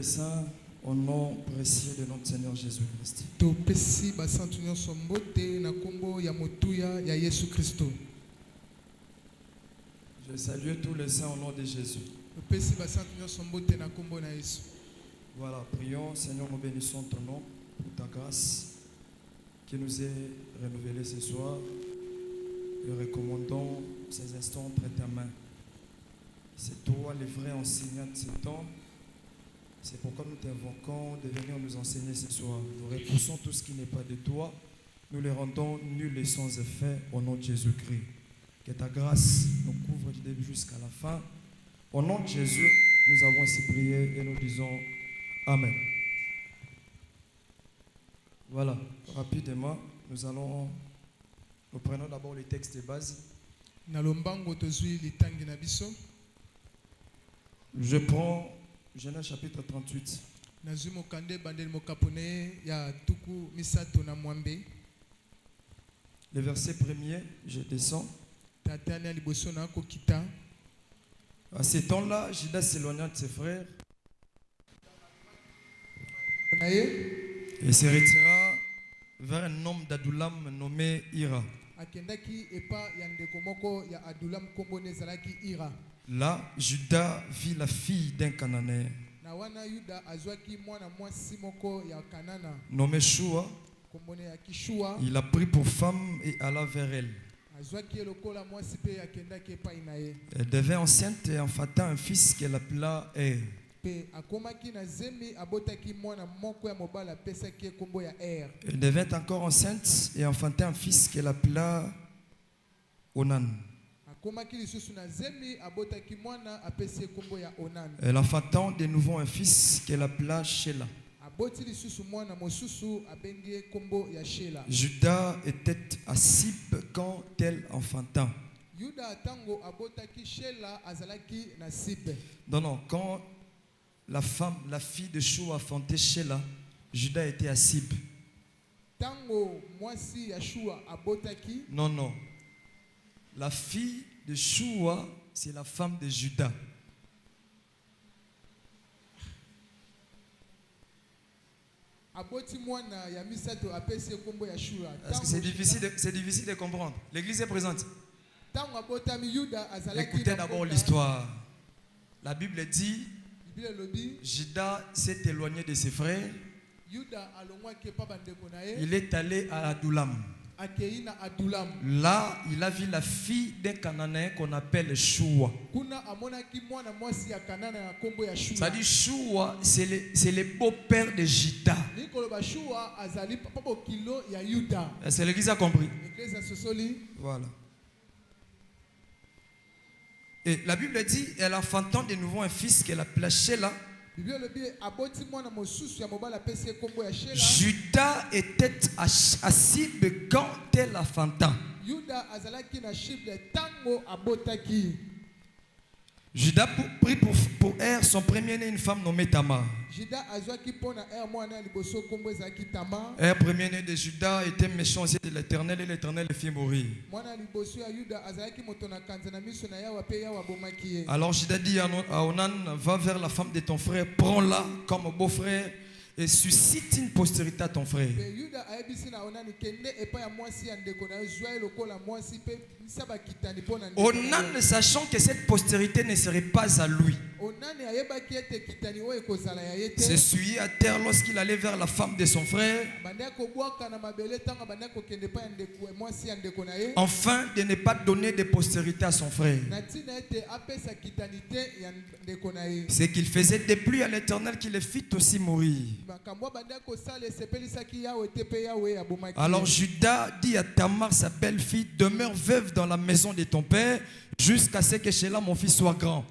saints au nom précieux de notre Seigneur Jésus-Christ. Je salue tous les saints au nom de Jésus. Voilà, prions, Seigneur, nous bénissons ton nom pour ta grâce qui nous est renouvelée ce soir et recommandons ces instants entre ta main. C'est toi le vrai enseignant de ce temps. C'est pourquoi nous t'invoquons de venir nous enseigner ce soir. Nous repoussons tout ce qui n'est pas de toi. Nous les rendons nuls et sans effet au nom de Jésus-Christ. Que ta grâce nous couvre du début jusqu'à la fin. Au nom de Jésus, nous avons ainsi prié et nous disons Amen. Voilà, rapidement, nous prenons d'abord les textes de base. Je prends Genèse chapitre 38. Le verset premier, je descends. À ce temps-là, Judas s'éloigna de ses frères et se retira vers un homme d'Adoulam nommé Ira. Là, Judas vit la fille d'un Cananéen nommé Shua. Il la prit pour femme et alla vers elle. Elle devint enceinte et enfanta un fils qu'elle appela Er. Elle devint encore enceinte et enfanta un fils qu'elle appela Onan. Elle enfanta de nouveau un fils qu'elle appela Shelah. Judas était à Sib quand elle enfanta. Non, quand la fille de Shua enfantait Shelah, Judas était à Sib. Non. La fille de Shua, c'est la femme de Judas. Parce que c'est difficile de comprendre. L'église est présente. Écoutez d'abord l'histoire. La Bible dit, Judas s'est éloigné de ses frères. Il est allé à Adoulam. Là, il a vu la fille d'un Cananéen qu'on appelle Shua. Ça dit Shua, c'est le beau-père de Judas. Est-ce que l'église a compris? Voilà. Et la Bible dit, elle enfantant de nouveau un fils qu'elle appela Shelah. Judas était à Sib quand elle enfanta. Judas prit pour Er son premier-né une femme nommée Tamar. Er, premier-né de Judas, était méchant aux yeux de l'Éternel et l'Éternel le fit mourir. Alors Judas dit à Onan, va vers la femme de ton frère, prends-la comme beau-frère et suscite une postérité à ton frère. Onan, sachant que cette postérité ne serait pas à lui, s'essuyait à terre lorsqu'il allait vers la femme de son frère, afin de ne pas donner de postérité à son frère. Ce qu'il faisait déplut à l'Éternel qui le fit aussi mourir. Alors Judas dit à Tamar, sa belle-fille, demeure veuve dans la maison de ton père jusqu'à ce que Shelah, mon fils, soit grand.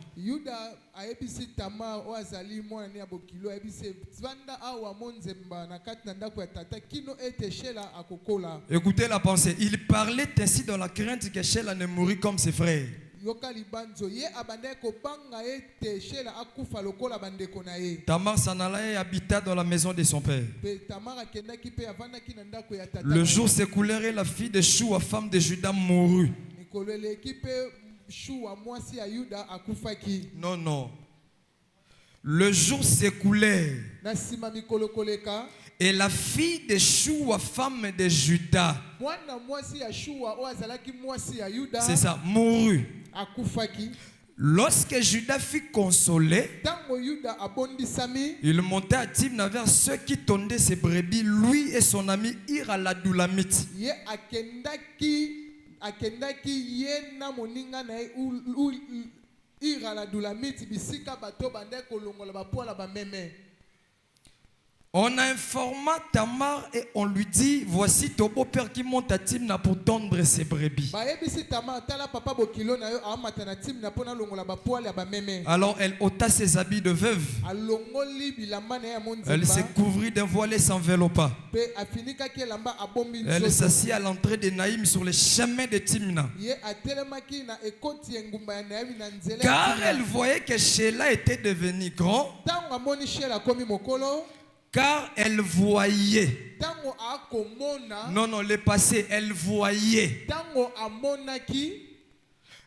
Écoutez la pensée. Il parlait ainsi dans la crainte que Shelah ne mourût comme ses frères. Tamar s'en alla et habita dans la maison de son père. Le jour s'écoulèrent et la fille de Shua, femme de Judas, mourut. Non. Le jour s'écoulait. Et la fille de Shua, femme de Juda, c'est ça, mourut. Lorsque Judas fut consolé, il montait à Timna vers ceux qui tondaient ses brebis. Lui et son ami Ira l'Adulamite. On a informé Tamar et on lui dit, voici ton beau-père qui monte à Timna pour tondre ses brebis. Alors elle ôta ses habits de veuve. Elle se couvrit d'un voile et s'enveloppa. Elle s'assit à l'entrée de Naïm sur le chemin de Timna. Car elle voyait que Sheila était devenu grand. Car elle voyait. Non, le passé, elle voyait.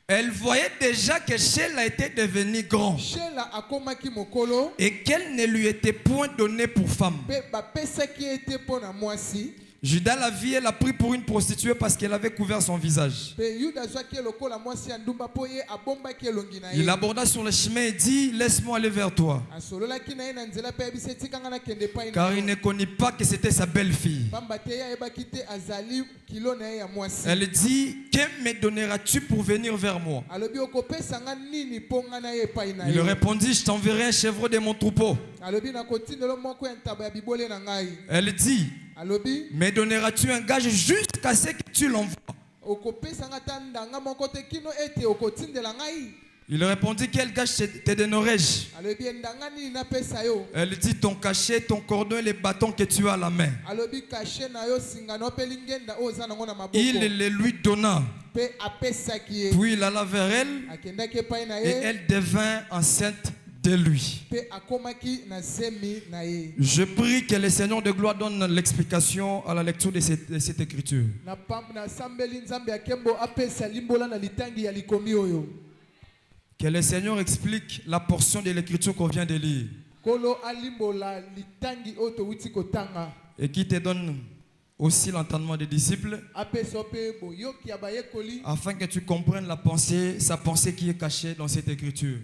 Elle voyait déjà que Sheila était devenue grand. Et qu'elle ne lui était point donnée pour femme. Judas la vit et l'a pris pour une prostituée parce qu'elle avait couvert son visage. Il aborda sur le chemin et dit, laisse-moi aller vers toi. Car il ne connaît pas que c'était sa belle-fille. Elle dit, que me donneras-tu pour venir vers moi? Il répondit, je t'enverrai un chèvreau de mon troupeau. Elle dit, me donneras-tu un gage jusqu'à ce que tu l'envoies? Il répondit, quel gage te donnerai-je? Elle dit, ton cachet, ton cordon et les bâtons que tu as à la main. Il les lui donna. Puis il alla vers elle et elle devint enceinte de lui. Je prie que le Seigneur de gloire donne l'explication à la lecture de cette écriture. Que le Seigneur explique la portion de l'écriture qu'on vient de lire. Et qui te donne aussi l'entendement des disciples, afin que tu comprennes sa pensée qui est cachée dans cette écriture.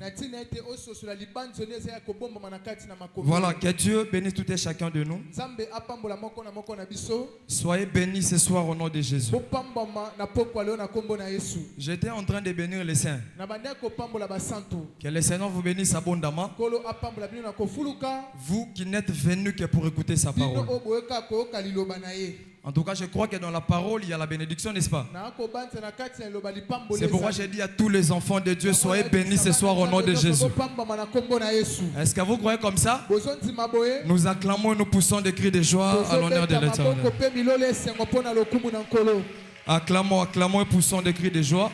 Voilà, que Dieu bénisse tout et chacun de nous. Soyez bénis ce soir au nom de Jésus. J'étais en train de bénir les saints. Que le Seigneur vous bénisse abondamment. Vous qui n'êtes venus que pour écouter sa parole. En tout cas, je crois que dans la parole, il y a la bénédiction, n'est-ce pas? C'est pourquoi j'ai dit à tous les enfants de Dieu, soyez bénis ce soir au nom de Jésus. Est-ce que vous croyez comme ça? Nous acclamons et nous poussons des cris de joie à l'honneur de l'Éternel. Acclamons, acclamons et poussons des cris de joie.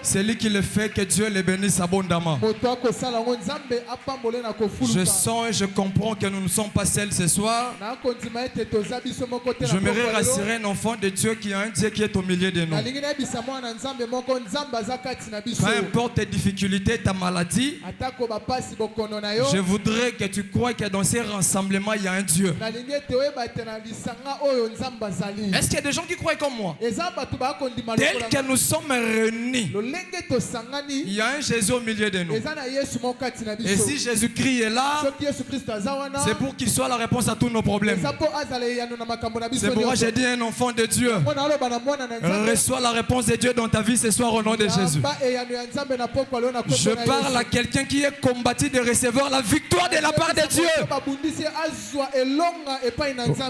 C'est lui qui le fait, que Dieu le bénisse abondamment. Je sens et je comprends que nous ne sommes pas seuls ce soir. J'aimerais rassurer un enfant de Dieu qui a un Dieu qui est au milieu de nous. Peu importe tes difficultés, ta maladie, je voudrais que tu crois que dans ces rassemblements, il y a un Dieu. Est-ce qu'il y a des gens qui croient comme moi? Tels que nous sommes réunis, il y a un Jésus au milieu de nous. Et si Jésus-Christ est là, c'est pour qu'il soit la réponse à tous nos problèmes. C'est pourquoi j'ai dit à un enfant de Dieu, reçois la réponse de Dieu dans ta vie ce soir au nom de Jésus. Je parle à quelqu'un qui est combattu de recevoir la victoire de la part de Dieu.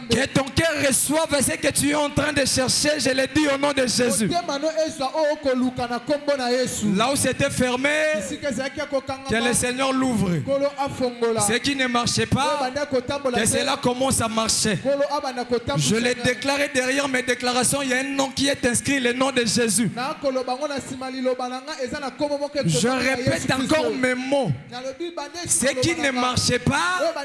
Que ton cœur reçoive ce que tu es en train de chercher, je le dis au nom de Jésus. Là où c'était fermé, que le Seigneur l'ouvre. Ce qui ne marchait pas, que cela commence à marcher. Je l'ai déclaré derrière mes déclarations, il y a un nom qui est inscrit, le nom de Jésus. Je répète encore mes mots. Ce qui ne marchait pas,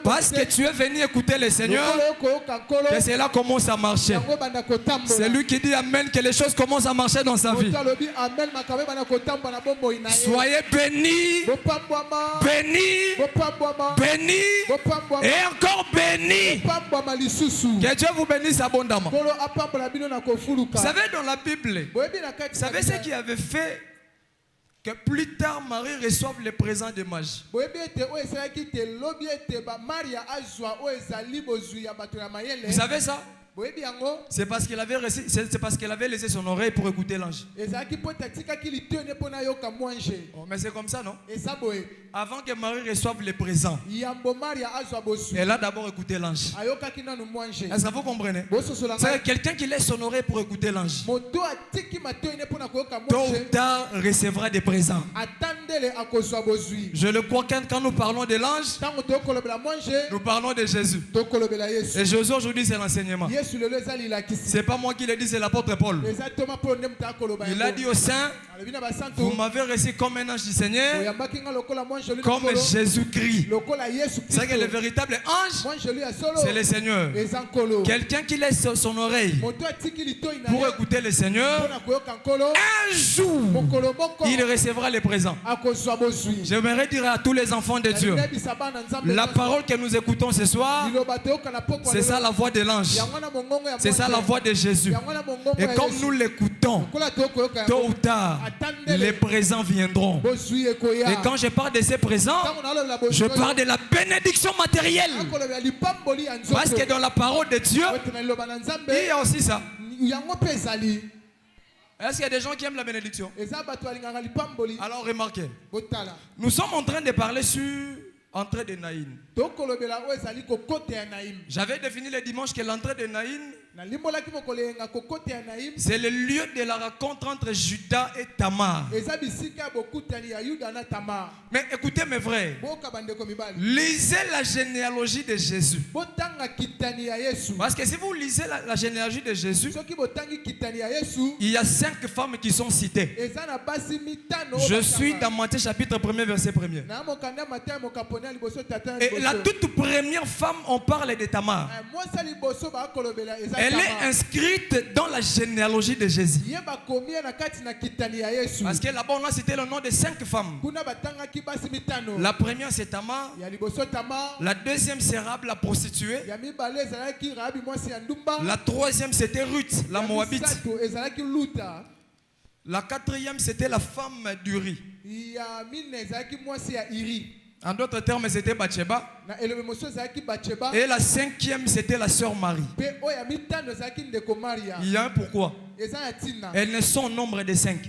parce que tu es venu écouter le Seigneur, que cela commence à marcher. C'est lui qui dit Amen, que les choses commencent à marcher dans sa vie. Soyez bénis, bénis, bénis et encore bénis. Que Dieu vous bénisse abondamment. Vous savez, dans la Bible, vous savez ce qui avait fait que plus tard Marie reçoive les présents des mages. Vous savez ça? C'est parce qu'elle avait laissé son oreille pour écouter l'ange. Oh, mais c'est comme ça, non? Avant que Marie reçoive les présents, elle a d'abord écouté l'ange. Est-ce que vous comprenez? C'est quelqu'un qui laisse son oreille pour écouter l'ange, tôt ou tard recevra des présents. Je le crois, quand nous parlons de l'ange, nous parlons de Jésus. Et Jésus aujourd'hui, c'est l'enseignement. C'est pas moi qui l'ai dit, c'est l'apôtre Paul. Il a dit aux saints, vous m'avez reçu comme un ange du Seigneur, comme Jésus-Christ. C'est que le véritable ange, c'est le Seigneur. Quelqu'un qui laisse son oreille pour écouter le Seigneur, un jour, il recevra les présents. J'aimerais dire à tous les enfants de Dieu, la parole que nous écoutons ce soir, c'est ça la voix de l'ange. C'est ça la voix de Jésus. Et comme nous l'écoutons, tôt ou tard, les présents viendront. Et quand je parle de ces présents, je parle de la bénédiction matérielle. Parce que dans la parole de Dieu, il y a aussi ça. Est-ce qu'il y a des gens qui aiment la bénédiction? Alors remarquez, nous sommes en train de parler sur entrée de Naïn. J'avais défini le dimanche que l'entrée de Naïn, c'est le lieu de la rencontre entre Judas et Tamar. Mais écoutez mes frères, lisez la généalogie de Jésus. Parce que si vous lisez la généalogie de Jésus, il y a 5 femmes qui sont citées. Je suis dans Matthieu chapitre 1 verset 1er. Et la toute première femme, on parle de Tamar. Elle est inscrite dans la généalogie de Jésus. Parce que là-bas, on a cité le nom de 5 femmes. La première, c'est Tamar. La deuxième, c'est Rahab, la prostituée. La troisième, c'était Ruth, la Moabite. La quatrième, c'était la femme d'Uri. En d'autres termes, c'était Bathsheba. Et la cinquième, c'était la sœur Marie. Il y a un pourquoi. Elles ne sont au nombre de 5.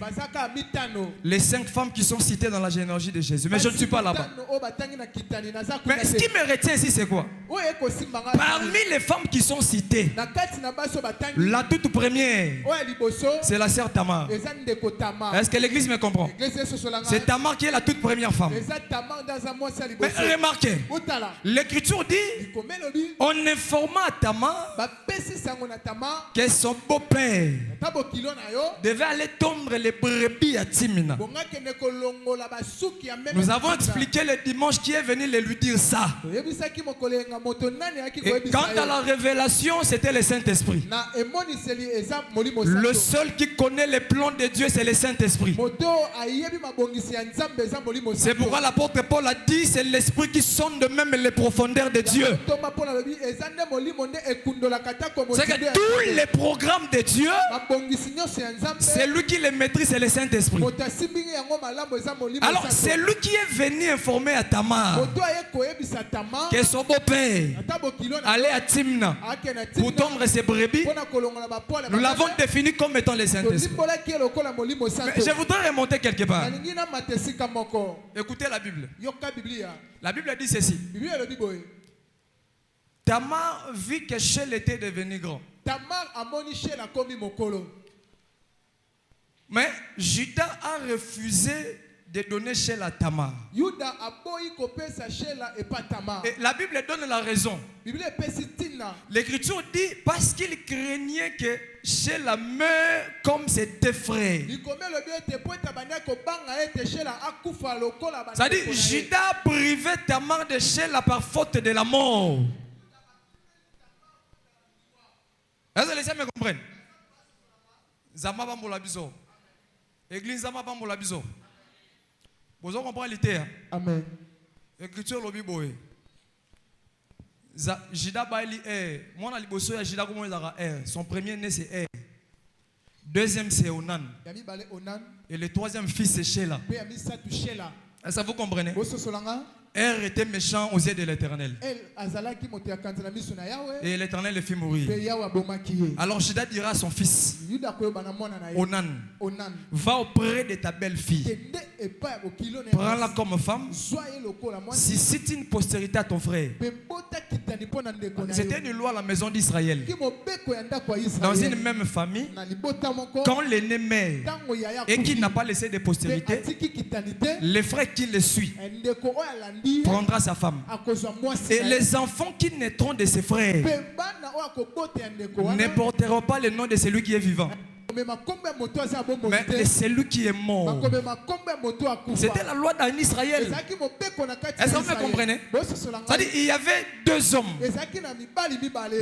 Les 5 femmes qui sont citées dans la généalogie de Jésus. Mais je ne suis pas là-bas. Mais ce qui me retient ici, c'est quoi? Parmi les femmes qui sont citées, la toute première, c'est la sœur Tamar. Est-ce que l'église me comprend? C'est Tamar qui est la toute première femme. Mais remarquez, l'écriture dit, on informa à Tamar que son beau-père devait aller tondre les brebis à Timna. Nous avons expliqué le dimanche qui est venu lui dire ça. Et quant à la révélation, c'était le Saint-Esprit. Le seul qui connaît les plans de Dieu, c'est le Saint-Esprit. C'est pourquoi l'apôtre Paul a dit, c'est l'Esprit qui sonde même les profondeurs de Dieu. C'est que tous les programmes de Dieu, c'est lui qui les maîtrise, c'est le Saint-Esprit. Alors c'est lui qui est venu informer à Tamar que son beau-père allait à Timna pour tondre ses brebis. Nous l'avons défini comme étant le Saint-Esprit. Mais je voudrais remonter quelque part. Écoutez la Bible. La Bible dit ceci. Tamar vit que Shel était devenu grand. Mais Judas a refusé de donner Shel à Tamar. Et la Bible donne la raison. L'écriture dit parce qu'il craignait que Shel meure comme ses 2 frères. C'est-à-dire Judas privait Tamar de Shel par faute de la mort. Est-ce que les gens me comprennent? Zama bambola biso. Église Zama bambola biso. Vous comprenez l'idée? Amen. Écriture lobi boé. Jida baili er. Moi na liboso ya Jida comment il son premier né c'est Er. Deuxième c'est Onan. Et le troisième fils c'est Sheila. Est-ce que vous comprenez? Er était méchant aux yeux de l'Éternel. Et l'Éternel le fit mourir. Alors Jida dira à son fils, Onan, va auprès de ta belle-fille. Prends-la comme femme. Suscite une postérité à ton frère. C'était une loi à la maison d'Israël. Dans une même famille, quand l'aîné meurt et qu'il n'a pas laissé de postérité, le frère qui le suit prendra sa femme. Et les enfants qui naîtront de ses frères ne porteront pas le nom de celui qui est vivant, mais de celui qui est mort. C'était la loi dans Israël. Est-ce que vous me comprenez? C'est-à-dire il y avait deux hommes.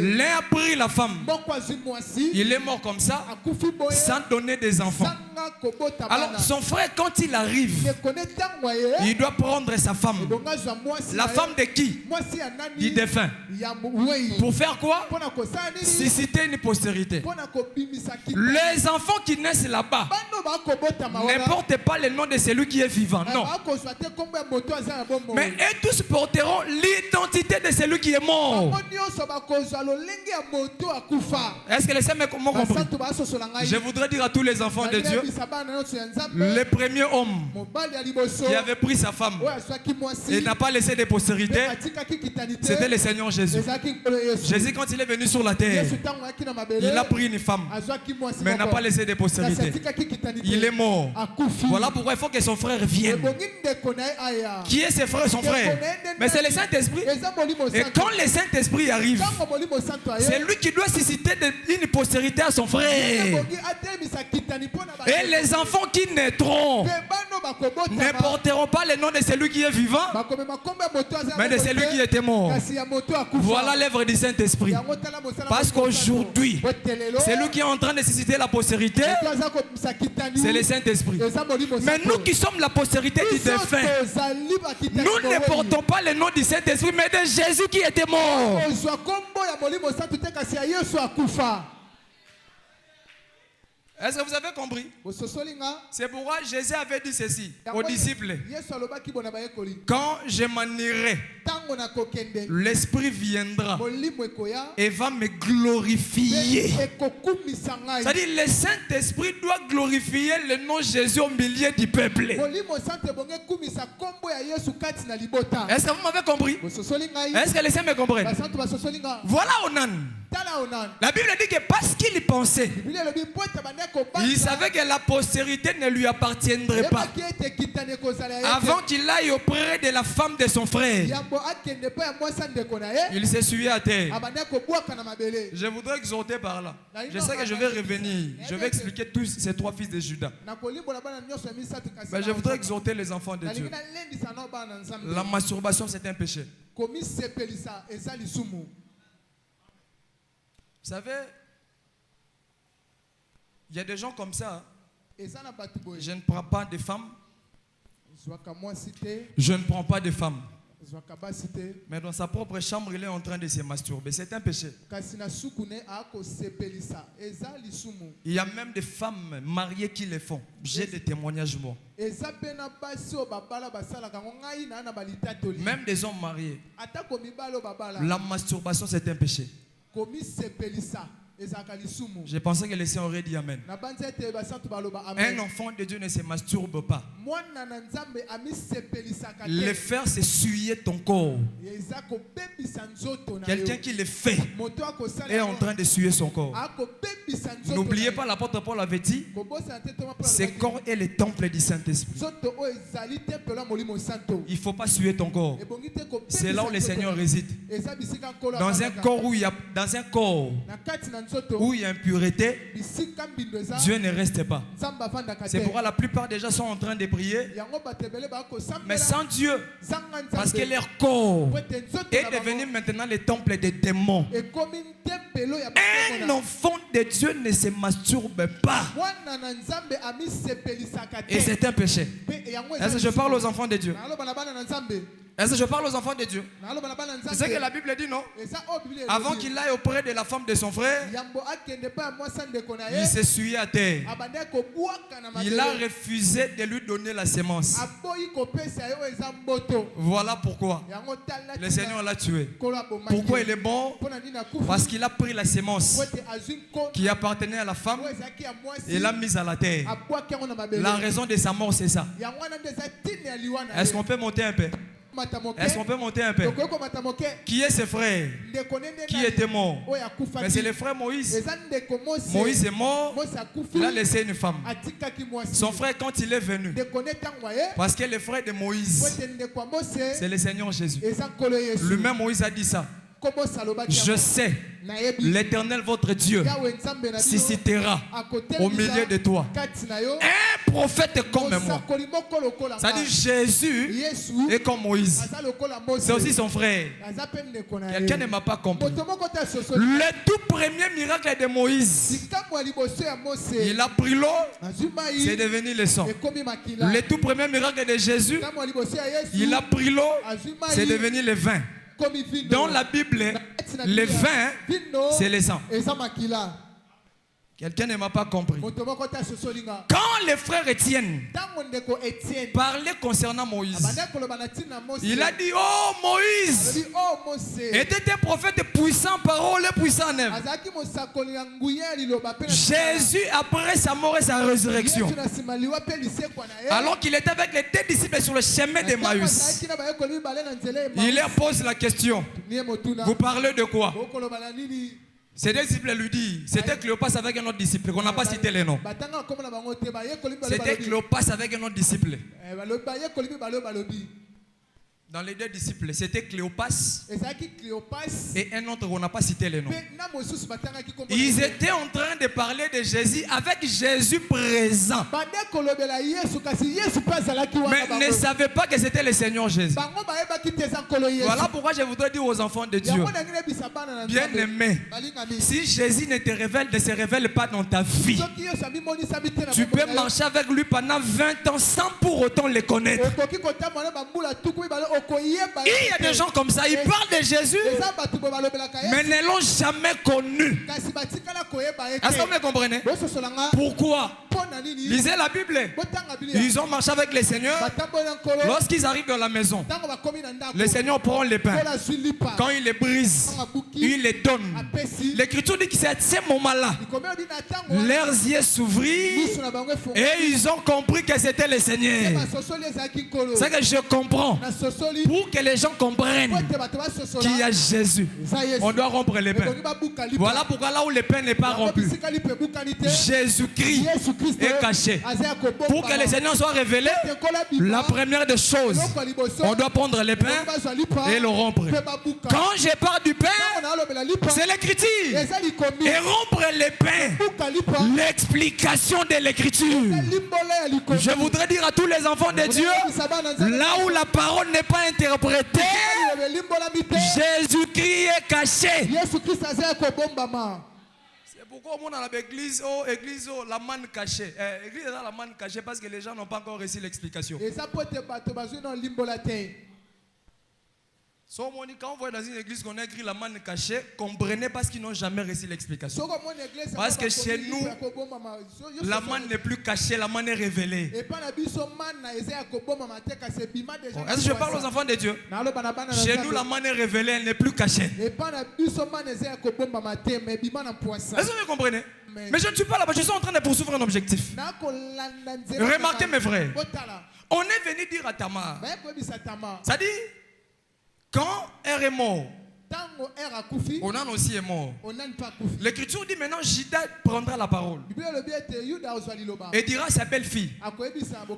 L'un a pris la femme. Il est mort comme ça, sans donner des enfants. Alors son frère, quand il arrive, il doit prendre sa femme. La femme de qui? Du défunt. Pour faire quoi? Susciter une postérité. Les enfants qui naissent là-bas ne portent pas le nom de celui qui est vivant. Non. Mais eux tous porteront l'identité de celui qui est mort. Est-ce que les gens m'ont compris? Je voudrais dire à tous les enfants de Dieu, le premier homme qui avait pris sa femme et n'a pas laissé de postérité, c'était le Seigneur Jésus. Jésus, quand il est venu sur la terre, il a pris une femme, mais n'a pas laissé de postérité. Il est mort. Voilà pourquoi il faut que son frère vienne. Qui est son frère? Mais c'est le Saint-Esprit. Et quand le Saint-Esprit arrive, c'est lui qui doit susciter une postérité à son frère. Et les enfants qui naîtront ne porteront pas le nom de celui qui est vivant, mais de celui qui était mort. Voilà l'œuvre du Saint-Esprit. Parce qu'aujourd'hui, celui qui est en train de susciter la postérité, c'est le Saint-Esprit. Mais nous qui sommes la postérité du défunt, nous ne portons pas le nom du Saint-Esprit, mais de Jésus qui était mort. Est-ce que vous avez compris? C'est pourquoi Jésus avait dit ceci aux disciples. Quand je m'en irai, l'Esprit viendra et va me glorifier. C'est-à-dire le Saint-Esprit doit glorifier le nom de Jésus au milieu du peuple. Est-ce que vous m'avez compris? Est-ce que les saints me comprennent? Voilà Onan. La Bible dit que parce qu'il pensait, il savait que la postérité ne lui appartiendrait pas avant qu'il aille auprès de la femme de son frère. Il s'essuyait à terre. Je voudrais exhorter par là. Je sais que je vais revenir. Je vais expliquer tous ces trois fils de Judas. Mais je voudrais exhorter les enfants de Dieu. La masturbation, c'est un péché. Vous savez, il y a des gens comme ça. Je ne prends pas de femmes. Je ne prends pas de femmes. Mais dans sa propre chambre, il est en train de se masturber. C'est un péché. Il y a même des femmes mariées qui le font. J'ai des témoignages, moi. Même des hommes mariés. La masturbation, c'est un péché. Je pensais que les saints auraient dit Amen. Un enfant de Dieu ne se masturbe pas. Le faire, c'est suyer ton corps. Quelqu'un qui le fait est en train de suyer son corps. N'oubliez pas, l'apôtre Paul avait dit, ce corps est le temple du Saint-Esprit. Il ne faut pas suyer ton corps. C'est là où le Seigneur réside. Dans un corps où il y a, dans un corps où il y a impureté, Dieu ne reste pas. C'est pourquoi la plupart des gens sont en train de prier, mais sans Dieu, parce que leur corps est devenu maintenant le temple des démons. Un enfant de Dieu ne se masturbe pas. Et c'est un péché. Est-ce que je parle aux enfants de Dieu? Est-ce que je parle aux enfants de Dieu? C'est ce que la Bible dit, non? Avant qu'il aille auprès de la femme de son frère, il s'est essuyé à terre. Il a refusé de lui donner la sémence. Voilà pourquoi le Seigneur l'a tué. Pourquoi il est mort? Parce qu'il a pris la sémence qui appartenait à la femme et l'a mise à la terre. La raison de sa mort, c'est ça. Est-ce qu'on peut monter un peu? Est-ce qu'on peut monter un peu? Qui est ce frère qui était mort? Mais c'est le frère Moïse. Moïse est mort. Il a laissé une femme. Son frère, quand il est venu, parce que le frère de Moïse, c'est le Seigneur Jésus. Lui-même, Moïse a dit ça. Je sais, l'Éternel votre Dieu suscitera au milieu de toi un prophète comme moi. Ça dit Jésus est comme Moïse. C'est aussi son frère. Quelqu'un ne m'a pas compris. Le tout premier miracle de Moïse, il a pris l'eau, c'est devenu le sang. Le tout premier miracle de Jésus, il a pris l'eau, c'est devenu le vin. Dans la Bible, le vin, c'est le sang. Quelqu'un ne m'a pas compris. Quand le frère Étienne parlait concernant Moïse, il a dit, oh Moïse était un prophète puissant, parole puissant en œuvre. Jésus, après sa mort et sa résurrection, alors qu'il était avec les deux disciples sur le chemin d'Emmaüs, il leur pose la question, vous parlez de quoi? Ces deux disciples lui disent, c'était Cléopas avec un autre disciple, qu'on n'a pas cité les noms. C'était Cléopas avec un autre disciple. Dans les deux disciples, c'était Cléopas et un autre qu'on n'a pas cité les noms. Ils étaient en train de parler de Jésus avec Jésus présent. Mais ne savaient pas que c'était le Seigneur Jésus. Voilà pourquoi je voudrais dire aux enfants de Dieu, bien aimés, si Jésus ne se révèle pas dans ta vie, tu peux marcher avec lui pendant 20 ans sans pour autant le connaître. Il y a des gens comme ça, ils parlent de Jésus, mais ne l'ont jamais connu. Est-ce que vous me comprenez? Pourquoi? Lisez la Bible. Ils ont marché avec le Seigneur. Lorsqu'ils arrivent dans la maison, le Seigneur prend les pains. Quand il les brise, il les donne. L'Écriture dit que c'est à ce moment-là, leurs yeux s'ouvrirent et ils ont compris que c'était le Seigneur. C'est que je comprends. Pour que les gens comprennent qu'il y a Jésus, on doit rompre les pains. Voilà pourquoi là où le pain n'est pas rompu, Jésus-Christ est caché. Pour que le Seigneur soit révélé, la première des choses, on doit prendre les pains et le rompre. Quand je parle du pain, c'est l'Écriture. Et rompre les pains, l'explication de l'Écriture. Je voudrais dire à tous les enfants de Dieu, là où la parole n'est pas interprétée, Jésus-Christ est caché. C'est pourquoi on a l'église, la manne cachée. L'église est la manne cachée parce que les gens n'ont pas encore reçu l'explication. Quand on voit dans une église qu'on a écrit la manne cachée, comprenez parce qu'ils n'ont jamais reçu l'explication. Parce que chez nous, la manne n'est plus cachée, la manne est révélée. Est-ce que je parle aux enfants de Dieu? Chez nous, la manne est révélée, elle n'est plus cachée. Est-ce que vous comprenez? Mais je ne suis pas là-bas, je suis en train de poursuivre un objectif. Remarquez mes frères, on est venu dire à Tamar, ça dit, quand elle est morte, Onan aussi est mort. L'écriture dit maintenant Judas prendra la parole et dira à sa belle-fille,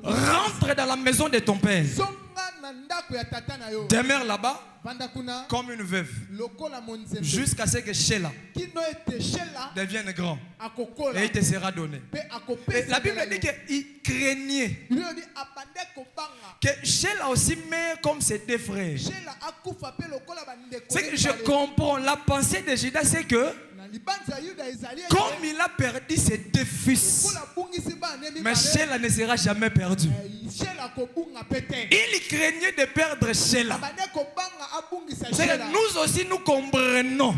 rentre dans la maison de ton père. Demeure là-bas comme une veuve jusqu'à ce que Sheila devienne grand et il te sera donné. Et la Bible dit qu'il craignait que Sheila aussi meurt comme ses deux frères. Ce que je comprends, la pensée de Judas, c'est que comme il a perdu ses deux fils, mais Sheila ne sera jamais perdue. Il craignait de perdre Sheila. C'est que nous aussi nous comprenons.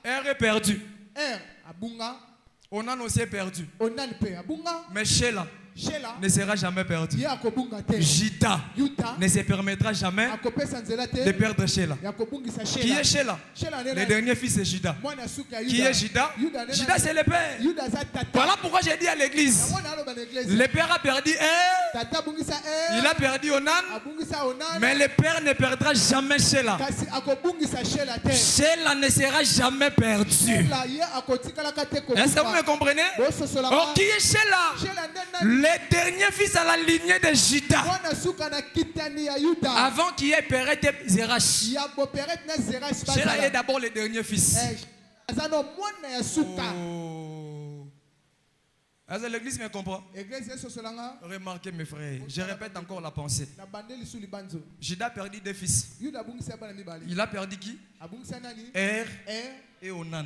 Elle est perdue. Onan aussi est perdu. Mais Sheila ne sera jamais perdu. Judas ne se permettra jamais de perdre Sheila. Qui est Sheila? Le dernier fils de Judas. Qui est Judas? Judas c'est le père. Voilà pourquoi j'ai dit à l'église, le père a perdu il a perdu Onan, mais le père ne perdra jamais Sheila. Sheila ne sera jamais perdue. Est-ce que vous me comprenez? Oh, qui est Sheila? Le dernier fils à la lignée de Judas. Avant qu'il ait Péret et Zerach. Sheila est d'abord le dernier fils. Est-ce que l'église me comprend? Remarquez mes frères, je répète encore la pensée. Judas a perdu deux fils. Il a perdu qui? Et Onan.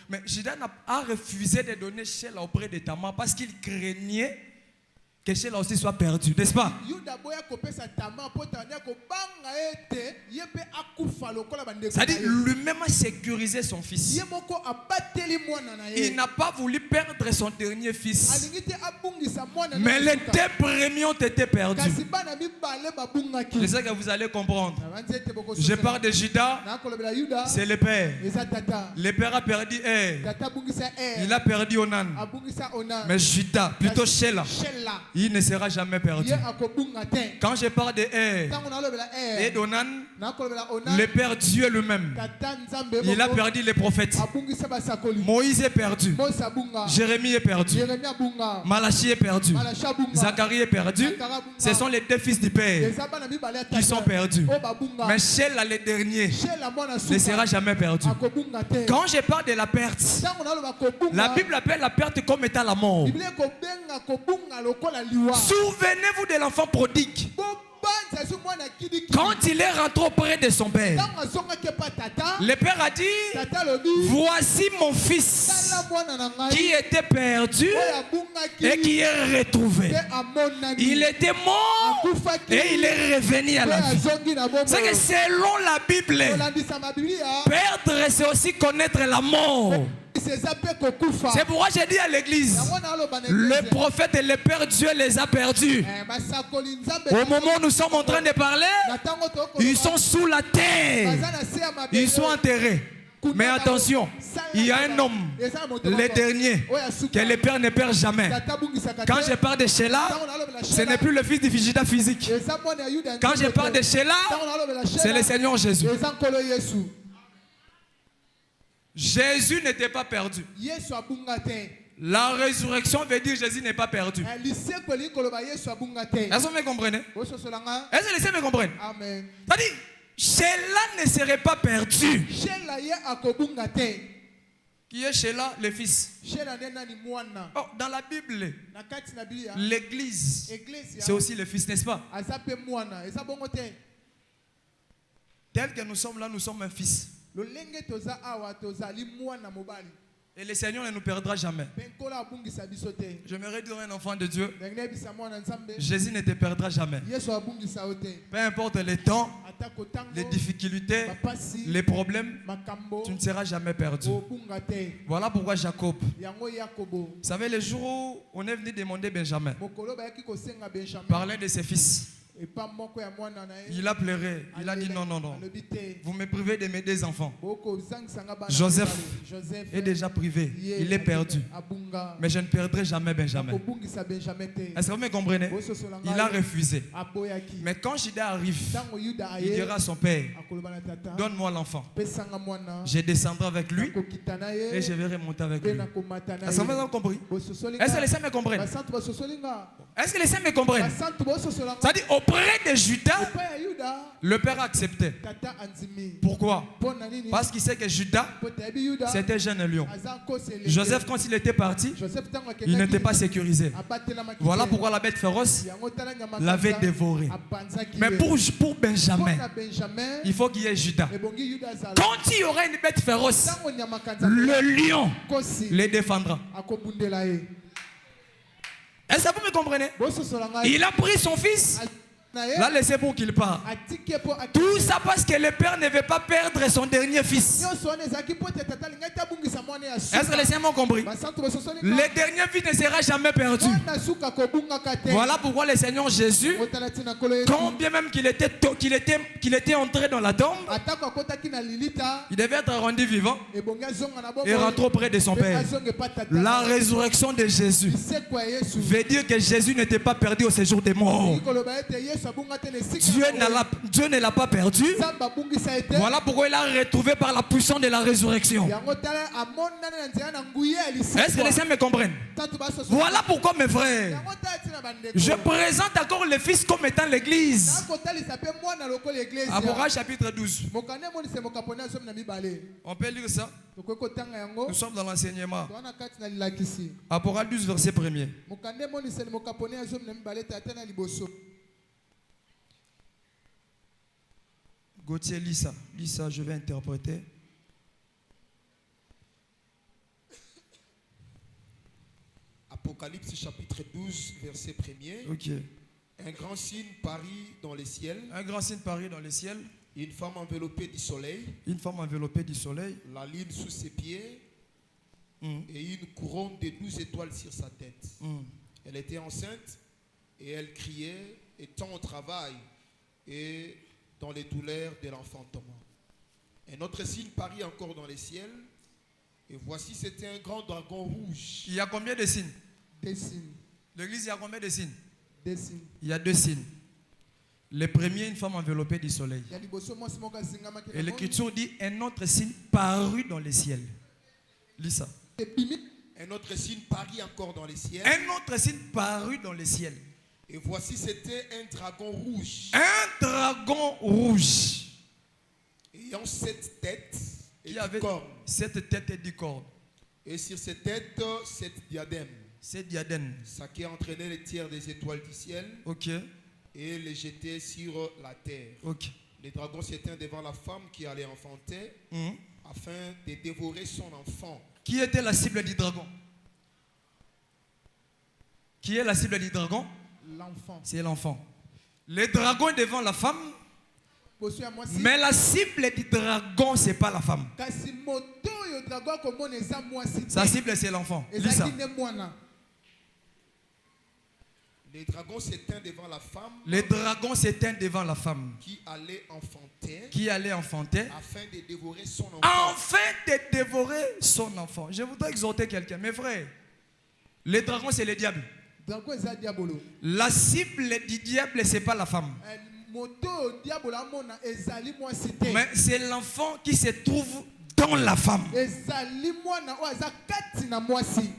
Mais Judas a refusé de donner Sheila auprès de Tamar parce qu'il craignait que Sheila aussi soit perdue, n'est-ce pas? C'est-à-dire lui-même a sécurisé son fils. Il n'a pas voulu perdre son dernier fils. Mais les deux premiers ont été perdus. C'est ça que vous allez comprendre. Je parle de Judas, c'est le père. Le père a perdu il a perdu Onan. Mais Judas, plutôt Sheila, il ne sera jamais perdu. Quand je parle de et d'Onan, le Père Dieu lui-même, il a perdu les prophètes. Moïse est perdu. Jérémie est perdu. Malachie est perdu. Zacharie est perdu. Ce sont les deux fils du Père qui sont perdus. Mais Sheila, le dernier, ne sera jamais perdu. Quand je parle de la perte, la Bible appelle la perte comme étant la mort. Souvenez-vous de l'enfant prodigue. Quand il est rentré auprès de son père, le père a dit, voici mon fils qui était perdu et qui est retrouvé. Il était mort et il est revenu à la vie. C'est que selon la Bible, perdre c'est aussi connaître la mort. C'est pourquoi j'ai dit à l'église, le prophète et le Père Dieu les a perdus. Au moment où nous sommes en train de parler, ils sont sous la terre. Ils sont enterrés. Mais attention, il y a un homme, le dernier, que le Père ne perd jamais. Quand je parle de Sheila, ce n'est plus le fils du Judas physique. Quand je parle de Sheila, c'est le Seigneur Jésus. Jésus n'était pas perdu. La résurrection veut dire que Jésus n'est pas perdu. Est-ce que vous me comprenez? Est-ce que les me comprennent? C'est-à-dire, Sheila ne serait pas perdu. Qui est Sheila, le fils? Oh, dans la Bible, l'église, c'est aussi le fils, n'est-ce pas? Tel que nous sommes là, nous sommes un fils. Et le Seigneur ne nous perdra jamais. J'aimerais dire à un enfant de Dieu, Jésus ne te perdra jamais. Peu importe les temps, les difficultés, les problèmes, tu ne seras jamais perdu. Voilà pourquoi Jacob. Vous savez, le jour où on est venu demander Benjamin, parler de ses fils, Il a pleuré. Il a dit non, non, non. Vous me privez de mes deux enfants. Joseph est déjà privé. Il est perdu. Mais je ne perdrai jamais Benjamin. Est-ce que vous me comprenez? Il a refusé. Mais quand Judas arrive, il dira à son père, donne-moi l'enfant. Je descendrai avec lui et je vais remonter avec lui. Est-ce que vous avez compris? Est-ce que les saints me comprennent? Est-ce que les saints me comprennent? C'est-à-dire auprès de Judas, le père a accepté. Pourquoi? Parce qu'il sait que Judas, c'était jeune lion. Joseph, quand il était parti, il n'était pas sécurisé. Voilà pourquoi la bête féroce l'avait dévoré. Mais pour Benjamin, il faut qu'il y ait Judas. Quand il y aura une bête féroce, le lion les défendra. Est-ce que vous me comprenez? Il a pris son fils, l'a laissé pour qu'il parte. Tout ça parce que le père ne veut pas perdre son dernier fils. Est-ce que les saints m'ont compris? Le dernier fils ne sera jamais perdu. Voilà pourquoi le Seigneur Jésus, quand bien même qu'il était entré dans la tombe, il devait être rendu vivant et rentrer auprès de son père. La résurrection de Jésus veut dire que Jésus n'était pas perdu au séjour des morts. Dieu ne l'a pas perdu. Voilà pourquoi il a retrouvé par la puissance de la résurrection. Est-ce que les saints me comprennent? Voilà pourquoi, mes frères, je présente encore le Fils comme étant l'Église. Apocalypse chapitre 12. On peut lire ça? Nous sommes dans l'enseignement. Apocalypse 12, verset 1er. Gauthier, lis ça. Lis ça, je vais interpréter. Apocalypse chapitre 12, verset 1er. Ok. Un grand signe parut dans les ciels. Un grand signe parut dans les ciels. Une femme enveloppée du soleil. Une femme enveloppée du soleil. La lune sous ses pieds. Et une couronne de 12 étoiles sur sa tête. Elle était enceinte et elle criait, étant au travail et dans les douleurs de l'enfantement. Un autre signe parut encore dans les ciels. Et voici, c'était un grand dragon rouge. Il y a combien de signes? Deux signes. L'église, il y a combien de signes? Deux signes. Il y a deux signes. Le premier, une femme enveloppée du soleil. Et l'Écriture dit un autre signe parut dans les ciels. Lis ça. Un autre signe parut encore dans les ciels. Un autre signe parut dans les ciels. Et voici, c'était un dragon rouge. Un dragon rouge. Ayant 7 têtes et Qui avait 7 têtes et 10 cornes. Et sur ces têtes, 7 diadèmes. 7 diadèmes. Ça qui entraînait les tiers des étoiles du ciel. Ok. Et les jetait sur la terre. Ok. Les dragons s'étaient devant la femme qui allait enfanter afin de dévorer son enfant. Qui était la cible du dragon? Qui est la cible du dragon? L'enfant. C'est l'enfant. Le dragon est devant la femme. Mais la cible du dragon, ce n'est pas la femme. Sa cible, c'est l'enfant. Lis ça. Les dragons s'éteignent devant la femme. Le dragon s'éteint devant la femme. Qui allait enfanter. Qui allait enfanter. Afin de dévorer son enfant. Afin de dévorer son enfant. Je voudrais exhorter quelqu'un. Mes frères, le dragon, c'est le diable. La cible du diable, ce n'est pas la femme. Mais c'est l'enfant qui se trouve dans la femme.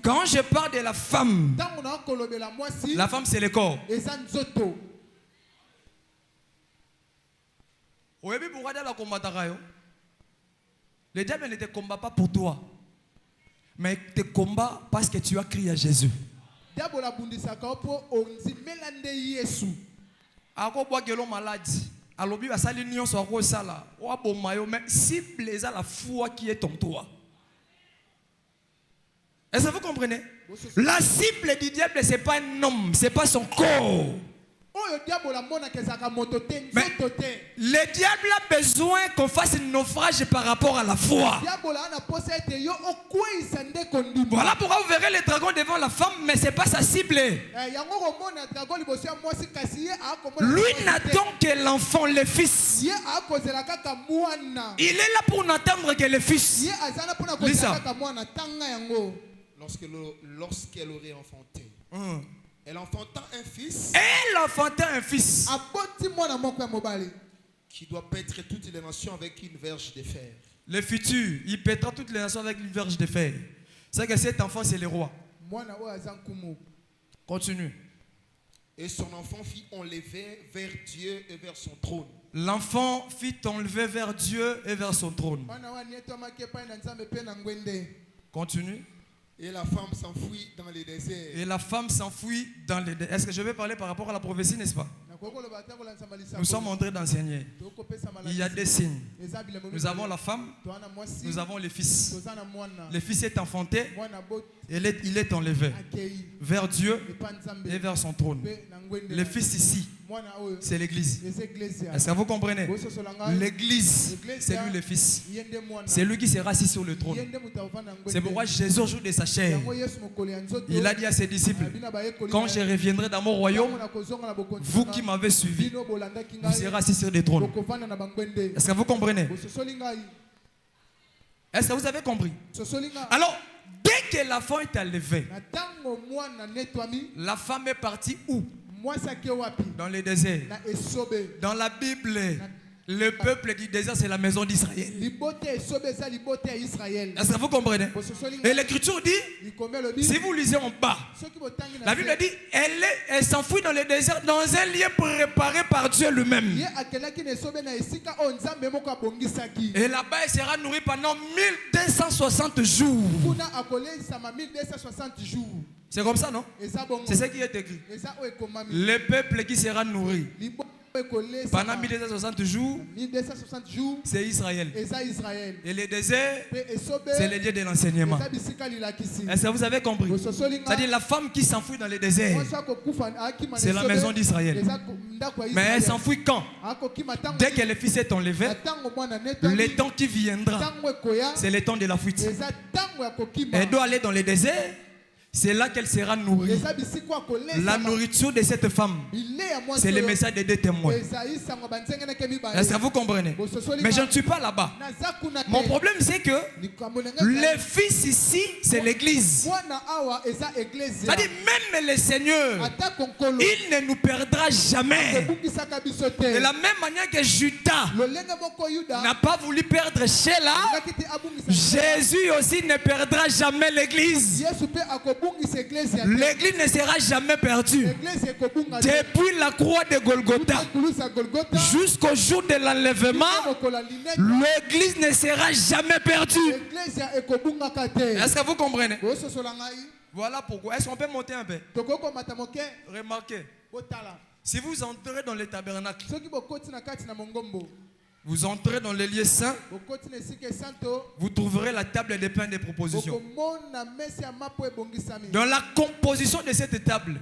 Quand je parle de la femme c'est le corps. Le diable ne te combat pas pour toi, mais il te combat parce que tu as crié à Jésus. Malade. Alobi basali nyonso akosala wa bomayo mais cible eza la foi qui est en toi. Est-ce que vous comprenez? La cible du diable c'est pas un homme, c'est pas son corps. Mais le diable a besoin qu'on fasse un naufrage par rapport à la foi. Voilà pourquoi vous verrez le dragon devant la femme, mais ce n'est pas sa cible. Lui n'attend que l'enfant, le fils. Il est là pour n'attendre que le fils. Lis ça. Lorsqu'elle aurait enfanté, elle enfanta un fils. Elle enfanta un fils Qui doit paître toutes les nations avec une verge de fer. Le futur, il pètera toutes les nations avec une verge de fer. C'est que cet enfant, c'est le roi. Continue. Et son enfant fit enlever vers Dieu et vers son trône. L'enfant fit enlever vers Dieu et vers son trône. Continue. Et la femme s'enfuit dans les déserts. Et la femme s'enfuit dans les déserts. Est-ce que je vais parler par rapport à la prophétie, n'est-ce pas? Nous sommes en train d'enseigner. Il y a des signes. Nous avons la femme, nous avons le fils. Le fils est enfanté, il est enlevé vers Dieu et vers son trône. Le fils ici, c'est l'église. Est-ce que vous comprenez? L'église, c'est lui le fils. C'est lui qui sera assis sur le trône. C'est pourquoi Jésus, au jour de sa chair, il a dit à ses disciples, quand je reviendrai dans mon royaume, vous qui m'avez suivi, vous serez assis sur des trônes. Est-ce que vous comprenez? Est-ce que vous avez compris? Alors, dès que la femme est enlevée, la femme est partie où? Dans le désert. Dans la Bible, le peuple du désert, c'est la maison d'Israël. Est-ce que vous comprenez? Et l'Écriture dit, si vous lisez en bas, la Bible dit, elle s'enfuit dans le désert, dans un lieu préparé par Dieu lui-même. Et là-bas, elle sera nourrie pendant 1260 jours. C'est comme ça, non? C'est ce qui est écrit. Le peuple qui sera nourri pendant 1260 jours, c'est Israël. Et le désert, c'est le lieu de l'enseignement. Est-ce que vous avez compris? C'est-à-dire la femme qui s'enfuit dans le désert, c'est la maison d'Israël. Mais elle s'enfuit quand? Dès que le fils est enlevé, le temps qui viendra, c'est le temps de la fuite. Elle doit aller dans le désert. C'est là qu'elle sera nourrie. La nourriture de cette femme, c'est le message des deux témoins. Est-ce que vous comprenez? Mais je ne suis pas là-bas. Mon problème, c'est que le fils ici, c'est l'église. C'est-à-dire, même le Seigneur, il ne nous perdra jamais. De la même manière que Judas n'a pas voulu perdre Sheila, Jésus aussi ne perdra jamais l'église. L'église ne sera jamais perdue. Depuis la croix de Golgotha jusqu'au jour de l'enlèvement, l'église ne sera jamais perdue. Est-ce que vous comprenez? Voilà pourquoi. Est-ce qu'on peut monter un peu? Remarquez. Si vous entrez dans le tabernacle, vous entrez dans les lieux saints, vous trouverez la table des pains de proposition. Dans la composition de cette table,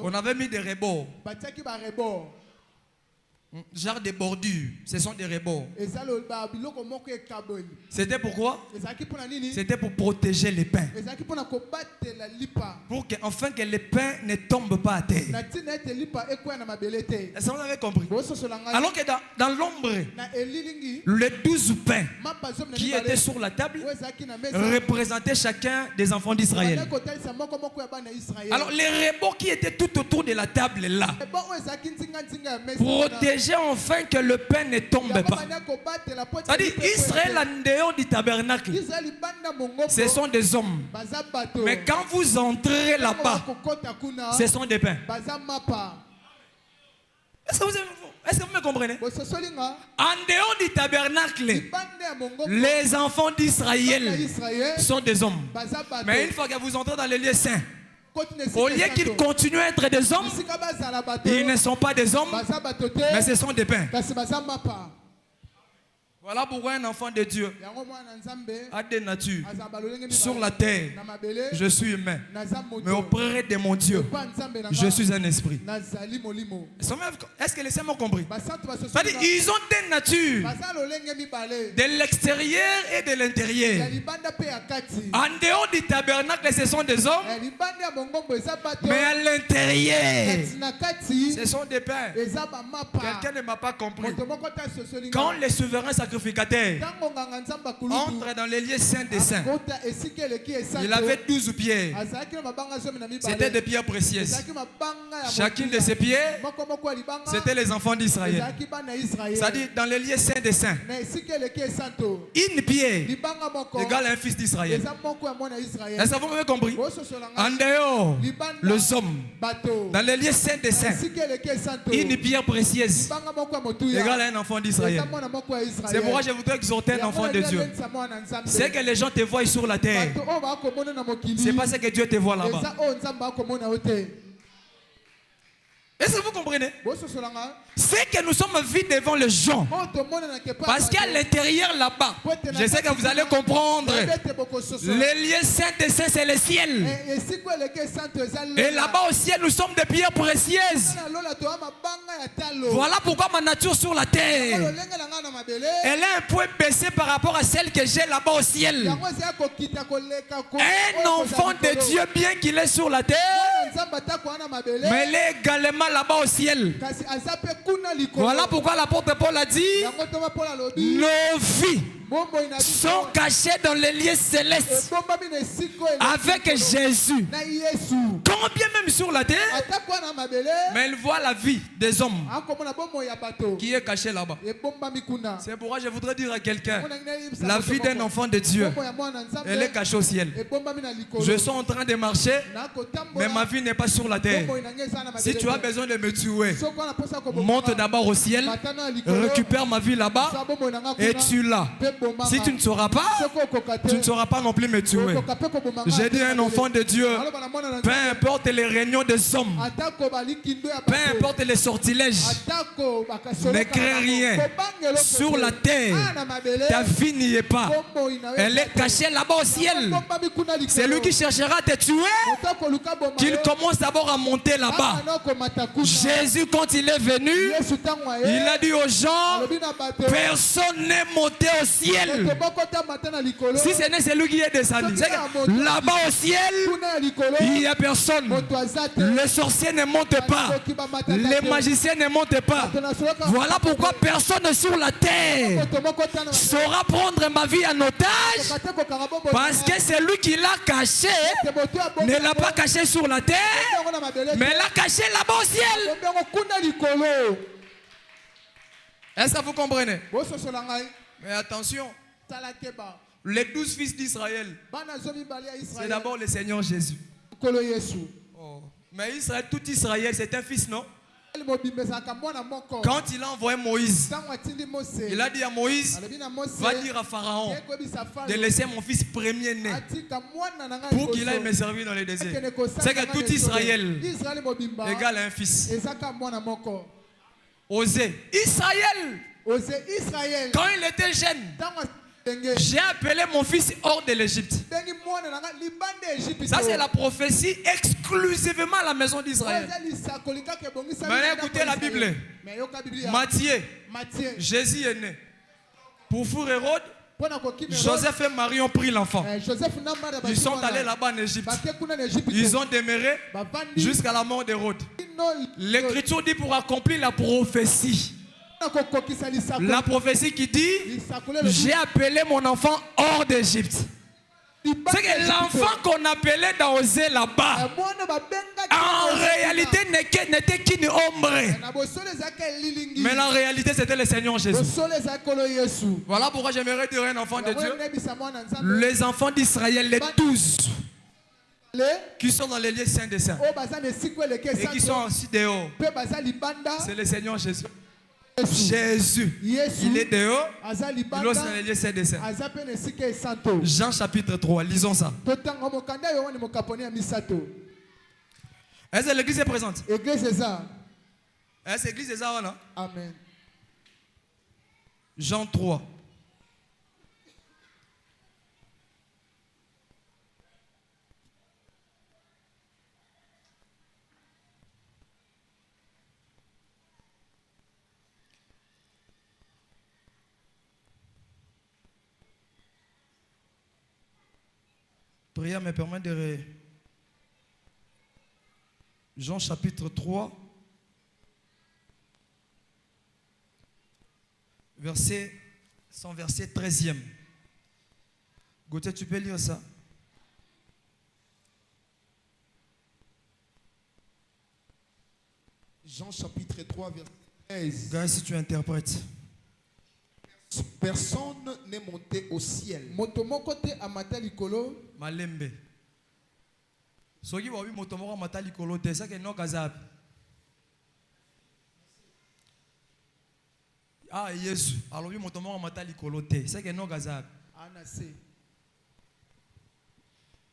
on avait mis des rebords. Genre des bordures, ce sont des rebords. C'était pourquoi? C'était pour protéger les pains. Pour que, enfin, que les pains ne tombent pas à terre. Est-ce que vous avez compris? Alors que dans l'ombre, les 12 pains qui étaient sur la table représentaient chacun des enfants d'Israël. Alors les rebords qui étaient tout autour de la table là protégeaient enfin que le pain ne tombe pas. C'est-à-dire Israël en dehors du tabernacle, ce sont des hommes. Mais quand vous entrez là-bas, ce sont des pains. Est-ce que vous me comprenez? En dehors du tabernacle, les enfants d'Israël sont des hommes. Mais une fois que vous entrez dans les lieux saints, au lieu qu'ils continuent à être des hommes, ils ne sont pas des hommes, mais ce sont des pains. Voilà pourquoi un enfant de Dieu a des natures. Sur la terre, je suis humain. Mais auprès de mon Dieu, je suis un esprit. Est-ce que les saints m'ont compris? C'est-à-dire, ils ont des natures de l'extérieur et de l'intérieur. En dehors du tabernacle, ce sont des hommes. Mais à l'intérieur, ce sont des pères. Quelqu'un ne m'a pas compris. Quand les souverains sacrificateurs entrent dans les lieux saints des saints, il avait 12 pierres. C'était des pierres précieuses. Chacune de ces pierres, c'était les enfants d'Israël. C'est-à-dire dans les lieux saints des saints, une pierre égale un fils d'Israël. Est-ce que vous m'avez compris? En dehors, les hommes, dans les lieux saints des saints, une pierre précieuse égale un enfant d'Israël. C'est pourquoi je voudrais exhorter un enfant de Dieu. C'est que les gens te voient sur la terre. C'est pas ce que Dieu te voit là-bas. Est-ce que vous comprenez? C'est que nous sommes vus devant les gens. Parce qu'à l'intérieur là-bas, je sais que vous allez comprendre, les lieux saints des saints, c'est le ciel. Et là-bas au ciel, nous sommes des pierres précieuses. Voilà pourquoi ma nature sur la terre, elle est un peu baissée par rapport à celle que j'ai là-bas au ciel. Un enfant de Dieu, bien qu'il est sur la terre, mais il est également là-bas au ciel. Voilà pourquoi l'apôtre Paul a dit, nos vies sont cachées dans les lieux célestes avec Jésus. Combien même sur la terre, mais il voit la vie des hommes qui est cachée là-bas. C'est pourquoi je voudrais dire à quelqu'un, la vie d'un enfant de Dieu, elle est cachée au ciel. Je suis en train de marcher, mais ma vie n'est pas sur la terre. Si tu as besoin de me tuer, monte d'abord au ciel, récupère ma vie là-bas et tu l'as. Si tu ne sauras pas, tu ne sauras pas non plus me tuer. J'ai dit à un enfant de Dieu, peu importe les réunions des hommes, peu importe les sortilèges, ne crains rien. Sur la terre, ta vie n'y est pas. Elle est cachée là-bas au ciel. C'est lui qui cherchera à te tuer, qu'il commence d'abord à monter là-bas. Jésus, quand il est venu, il a dit aux gens, personne n'est monté au ciel. Si ce n'est celui qui est descendu, là-bas au ciel, il n'y a personne. Les sorciers ne montent pas, les magiciens ne montent pas. Voilà pourquoi personne sur la terre saura prendre ma vie en otage, parce que celui qui l'a caché ne l'a pas caché sur la terre, mais l'a caché là-bas au ciel. Est-ce que vous comprenez? Mais attention, les 12 fils d'Israël, c'est d'abord le Seigneur Jésus. Oh. Mais Israël, tout Israël, c'est un fils, non? Quand il a envoyé Moïse, il a dit à Moïse, va dire à Pharaon de laisser mon fils premier-né pour qu'il aille me servir dans le désert. C'est que tout Israël égale un fils. Osée. Israël, quand il était jeune, j'ai appelé mon fils hors de l'Égypte. Ça, c'est la prophétie exclusivement à la maison d'Israël. Mais écoutez la Bible. Matthieu, Jésus est né. Pour four Hérode, Joseph et Marie ont pris l'enfant. Ils sont allés là-bas en Égypte. Ils ont demeuré jusqu'à la mort d'Hérode. L'Écriture dit pour accomplir la prophétie. La prophétie qui dit, j'ai appelé mon enfant hors d'Égypte. C'est que l'enfant qu'on appelait dans Osée là-bas, en réalité n'était qu'une ombre. Mais la réalité c'était le Seigneur Jésus. Voilà pourquoi j'aimerais dire à un enfant de Dieu, les enfants d'Israël, les 12, qui sont dans les lieux saints des saints et qui sont aussi dehors, c'est le Seigneur Jésus. Jésus, il est dehors, il est dans les lieux saints des saints. Jean chapitre 3, lisons ça. Est-ce que l'église est présente? Est-ce que l'église est là? Amen. Jean 3. Prière me permet de... Jean chapitre 3, verset 13e. Gauthier, tu peux lire ça? Jean chapitre 3, verset 13. Gars, si tu interprètes. Personne n'est monté au ciel. Malembe. Soki wabi motomoko mata likolo te ça que no kazab. Ah Yesu, alors bi motomoko mata likolo te ça que no kazab.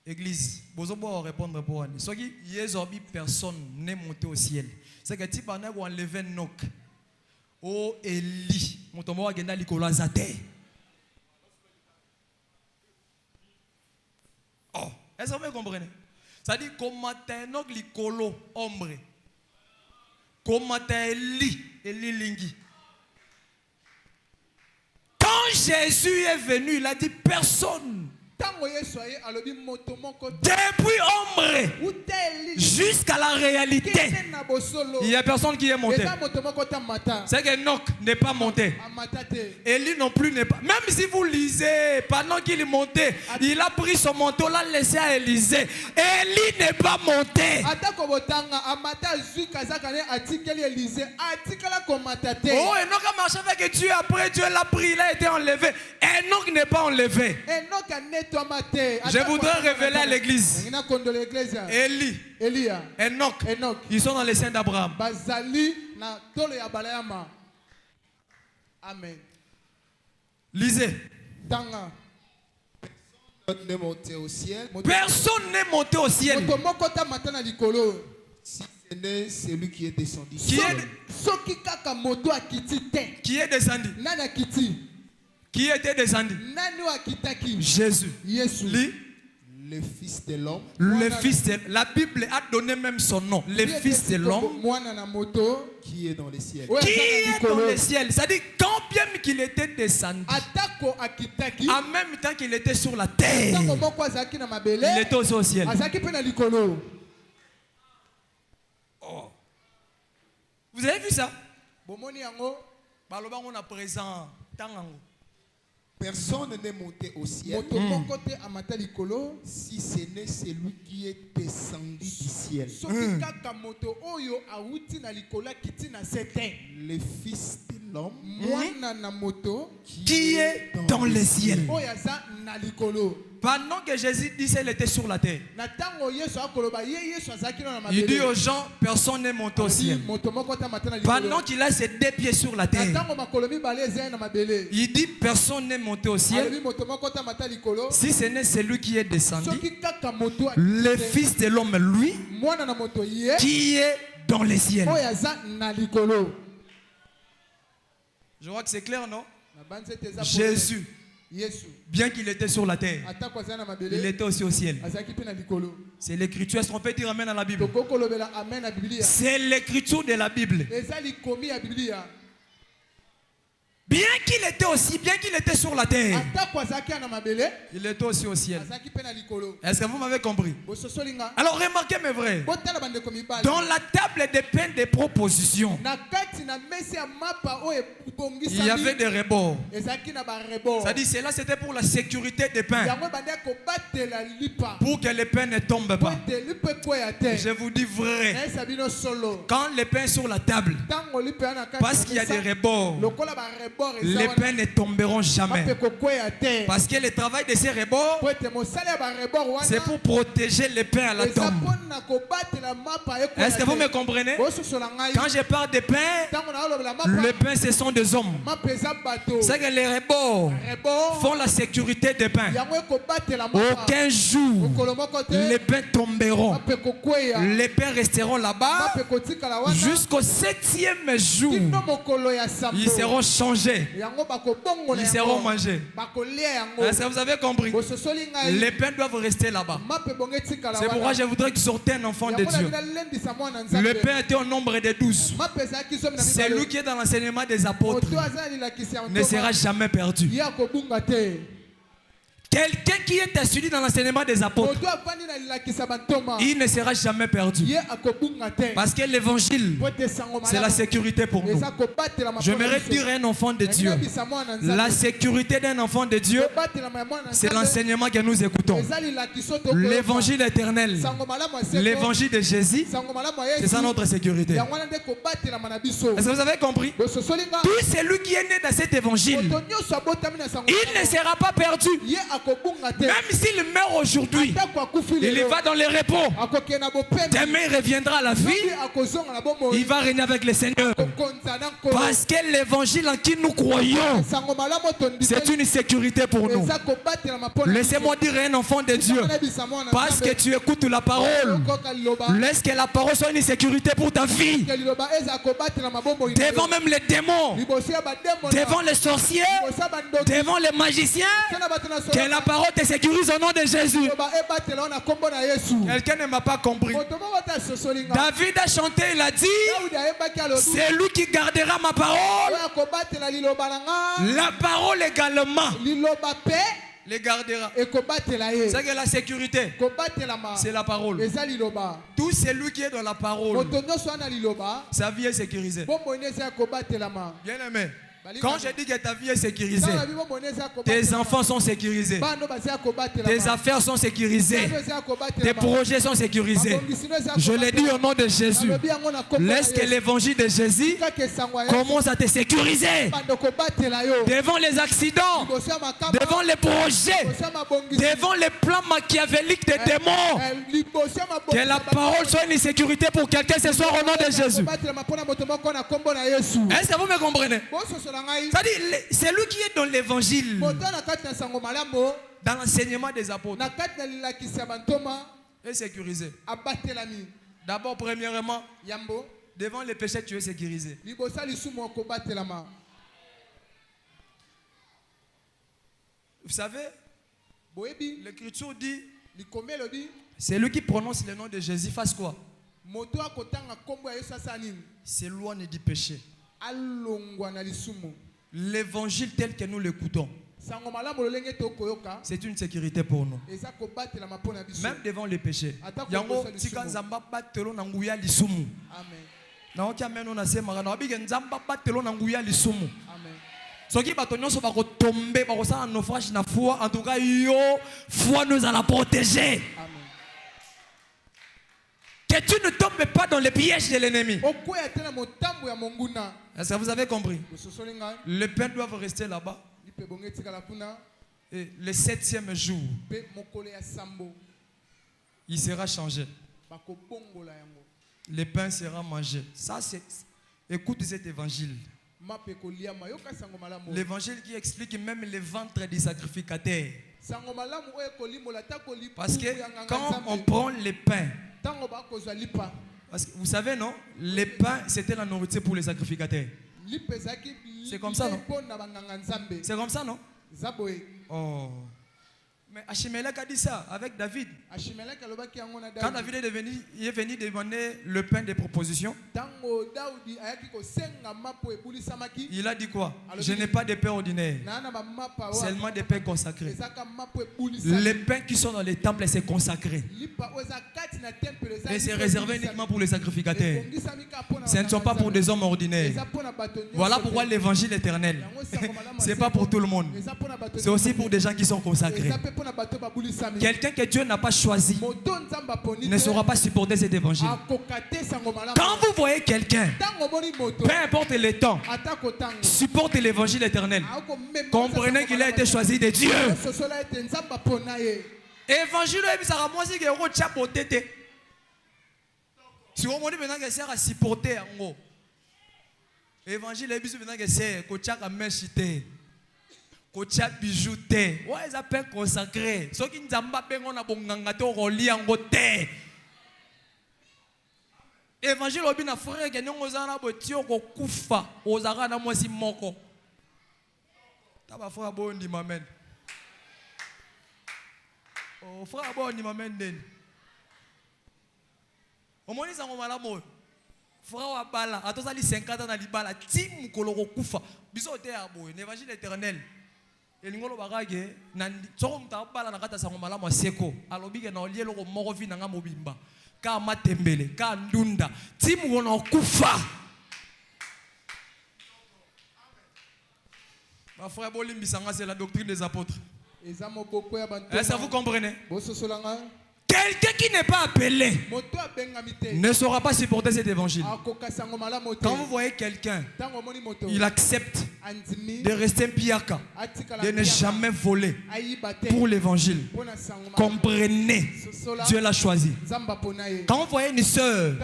Église, bozo bo répondre pour ani. Soki Yesu bi personne n'est monté au ciel. C'est que ti bana ko enlever nok. Oh Eli, motomoko agenda likolo azate. Oh, est-ce que vous comprenez? Ça dit comment t'es nok likolo ombre. Comment t'es Eli lingi. Quand Jésus est venu, il a dit personne. Depuis ombre jusqu'à la réalité, il n'y a personne qui est monté. C'est que Enoch n'est pas monté. Élie non plus n'est pas. Même si vous lisez, pendant qu'il est monté, il a pris son manteau, l'a laissé à Élisée. Élie n'est pas monté. Oh, Enoch a marché avec Dieu. Après Dieu l'a pris, il a été enlevé. Enoch n'est pas enlevé. Je voudrais révéler à l'église. Élie, Enoch, ils sont dans les seins d'Abraham. Amen. Lisez. Personne n'est monté au ciel. Personne n'est monté au ciel. Si ce n'est celui qui est descendu. Qui est descendu? Qui était descendu? Jésus. Lui, le Fils de l'homme. Le Fils de... La Bible a donné même son nom. Le Fils de l'homme. Qui est dans les ciels. Qui est dans les ciels. C'est-à-dire quand bien qu'il était descendu, en même temps qu'il était sur la terre, il était aussi au ciel. Oh. Vous avez vu ça? On a présent. Personne n'est monté au ciel si ce n'est celui qui est descendu du ciel. Le Fils de l'homme qui est dans les ciels. Pendant que Jésus disait qu'il était sur la terre, il dit aux gens, personne n'est monté au ciel. Pendant qu'il a ses deux pieds sur la terre, il dit, personne n'est monté au ciel si ce n'est celui qui est descendu, le Fils de l'homme, lui, qui est dans les ciels. Je vois que c'est clair, non? Jésus, bien qu'il était sur la terre, il était aussi au ciel. C'est l'écriture. Est-ce qu'on peut dire amen à la Bible? C'est l'écriture de la Bible. Bien qu'il était sur la terre, il était aussi au ciel. Est-ce que vous m'avez compris? Alors remarquez mes frères, dans la table des pains de proposition, il y avait des rebords. C'est-à-dire cela c'était pour la sécurité des pains, pour que les pains ne tombent pas. Je vous dis vrai, quand les pains sont sur la table, parce qu'il y a des rebords, les pains ne tomberont jamais. Parce que le travail de ces rebords, c'est pour protéger les pains à la tombe. Est-ce que vous me comprenez? Quand je parle de pains, les pains ce sont des hommes. C'est que les rebords font la sécurité des pains. Aucun jour, les pains tomberont. Les pains resteront là-bas jusqu'au 7e jour. Ils seront changés. Ils seront mangés. Est-ce que vous avez compris? Les pains doivent rester là-bas. C'est pourquoi je voudrais que sorte un enfant de Dieu. Le pain était au nombre de 12. Celui qui est dans l'enseignement des apôtres ne sera jamais perdu. Quelqu'un qui est assis dans l'enseignement des apôtres, il ne sera jamais perdu. Parce que l'évangile, c'est la sécurité pour nous. J'aimerais dire à un enfant de Dieu, la sécurité d'un enfant de Dieu, c'est l'enseignement que nous écoutons. L'évangile éternel, l'évangile de Jésus, c'est ça notre sécurité. Est-ce que vous avez compris? Tout celui qui est né dans cet évangile, il ne sera pas perdu. Même s'il meurt aujourd'hui, il va dans les repos. Demain, il reviendra à la vie. Il va régner avec le Seigneur. Parce que l'évangile en qui nous croyons, c'est une sécurité pour nous. Laissez-moi dire à un enfant de Dieu, parce que tu écoutes la parole, laisse que la parole soit une sécurité pour ta vie. Devant même les démons, devant les sorciers, devant les magiciens, que la parole te sécurise au nom de Jésus. Quelqu'un ne m'a pas compris. David a chanté, il a dit, c'est lui qui gardera ma parole. La parole également les gardera. C'est que la sécurité, c'est la parole. Tout celui qui est dans la parole, sa vie est sécurisée. Bien aimé, quand je dis que ta vie est sécurisée, tes enfants sont sécurisés, tes affaires sont sécurisées, tes projets sont sécurisés. Je le dis au nom de Jésus. Laisse que l'évangile de Jésus commence à te sécuriser devant les accidents, devant les projets, devant les plans machiavéliques des démons. Que la parole soit une sécurité pour quelqu'un ce soir au nom de Jésus. Est-ce que vous me comprenez? C'est-à-dire, c'est lui qui est dans l'évangile, dans l'enseignement des apôtres, est sécurisé. D'abord, premièrement, devant les péchés, tu es sécurisé. Vous savez, l'Écriture dit, c'est lui qui prononce le nom de Jésus, fasse quoi? S'éloigne du péché. L'évangile tel que nous l'écoutons, c'est une sécurité pour nous. Même devant les péchés. Soki bato nyonso bako tomber bako sa naufrage na foi, en tout cas yo foi nous allons protéger. Que tu ne tombes pas dans les pièges de l'ennemi. Est-ce que vous avez compris? Les pains doivent rester là-bas. Et le 7e jour, il sera changé. Le pain sera mangé. Ça, c'est. Écoute cet évangile. L'évangile qui explique même le ventre du sacrificateur. Parce que quand on prend les pains, parce que vous savez, non? Les pains, c'était la nourriture pour les sacrificateurs. C'est comme ça, non? C'est comme ça, non? Oh. Mais Achimelech a dit ça avec David. Quand David est venu demander le pain des propositions, il a dit quoi? Je n'ai pas de pain ordinaire, seulement des pains consacrés. Les pains qui sont dans les temples, c'est consacré. Et c'est réservé uniquement pour les sacrificateurs. Ce ne sont pas pour des hommes ordinaires. Voilà pourquoi l'évangile éternel, ce n'est pas pour tout le monde. C'est aussi pour des gens qui sont consacrés. Quelqu'un que Dieu n'a pas choisi ne saura pas supporter cet évangile. Quand vous voyez quelqu'un, peu importe le temps, supporte l'évangile éternel, comprenez qu'il a été choisi de Dieu. Évangile est moi aussi que si on me dit maintenant que c'est à supporter en gros. Évangile est maintenant que c'est à mèchiter. Kocha bijouté, ouais, ils appellent consacré. Ceux qui n'ont pas besoin de bonganga roli en côté. Évangile obi na frère que nous ozana botio ko kufa, ozara na mwasi moko. Taba frère bo ndi mamen. Oh frère bo ndi mamen den. Omoni sango malamo. Frère wa bala, atozali 50 ans na libala, tim mukolo ko kufa. Biso te abo, l'évangile éternel. elingolo bagage na tsoko mtabala na kata sango malamu aseko alobike na olielo ko moko vi nanga mobimba ka matembele ka ndunda timu wona kufa. Ma frère Bolimbisanga, c'est la doctrine des apôtres. Est-ce que vous comprenez? Quelqu'un qui n'est pas appelé ne saura pas supporter cet évangile. Quand vous voyez quelqu'un, il accepte de rester piaka, de ne jamais voler pour l'évangile. Comprenez, Dieu l'a choisi. Quand vous voyez une sœur